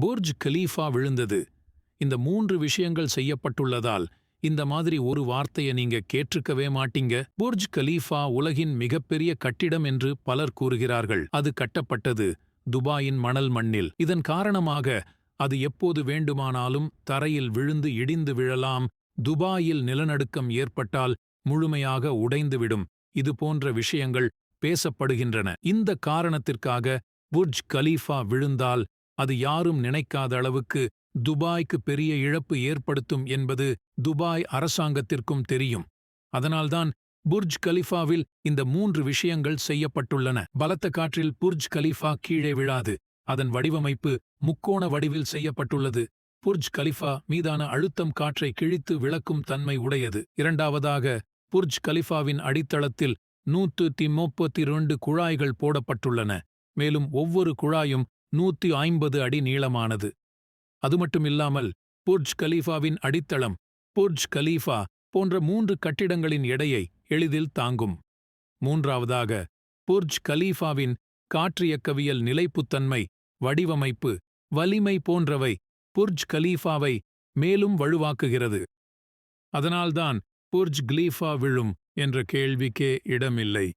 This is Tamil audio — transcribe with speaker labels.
Speaker 1: புர்ஜ் கலீஃபா விழுந்தது. இந்த 3 விஷயங்கள் செய்யப்பட்டுள்ளதால் இந்த மாதிரி ஒரு வார்த்தைய நீங்க கேட்டிருக்கவே மாட்டீங்க. புர்ஜ் கலீஃபா உலகின் மிகப்பெரிய கட்டிடம் என்று பலர் கூறுகிறார்கள். அது கட்டப்பட்டது துபாயின் மணல் மண்ணில். இதன் காரணமாக அது எப்போது வேண்டுமானாலும் தரையில் விழுந்து இடிந்து விழலாம். துபாயில் நிலநடுக்கம் ஏற்பட்டால் முழுமையாக உடைந்துவிடும். இது போன்ற விஷயங்கள் பேசப்படுகின்றன. இந்த காரணத்திற்காக புர்ஜ் கலீஃபா விழுந்தால் அது யாரும் நினைக்காத அளவுக்கு துபாய்க்கு பெரிய இழப்பு ஏற்படுத்தும் என்பது துபாய் அரசாங்கத்திற்கும் தெரியும். அதனால்தான் புர்ஜ் கலிஃபாவில் இந்த 3 விஷயங்கள் செய்யப்பட்டுள்ளன. பலத்த காற்றில் புர்ஜ் கலிஃபா கீழே விழாது. அதன் வடிவமைப்பு முக்கோண வடிவில் செய்யப்பட்டுள்ளது. புர்ஜ் கலிஃபா மீதான அழுத்தம் காற்றை கிழித்து விளக்கும் தன்மை உடையது. இரண்டாவதாக, புர்ஜ் கலிஃபாவின் அடித்தளத்தில் 132 குழாய்கள் போடப்பட்டுள்ளன. மேலும் ஒவ்வொரு குழாயும் 150 அடி நீளமானது. அதுமட்டுமில்லாமல் புர்ஜ் கலீஃபாவின் அடித்தளம் புர்ஜ் கலீஃபா போன்ற 3 கட்டிடங்களின் எடையை எளிதில் தாங்கும். மூன்றாவதாக, புர்ஜ் கலீஃபாவின் காற்றியக்கவியல் நிலைப்புத்தன்மை, வடிவமைப்பு, வலிமை போன்றவை புர்ஜ் கலீஃபாவை மேலும் வலுவாக்குகிறது. அதனால்தான் புர்ஜ் கலீஃபா விழும் என்ற கேள்விக்கே இடமில்லை.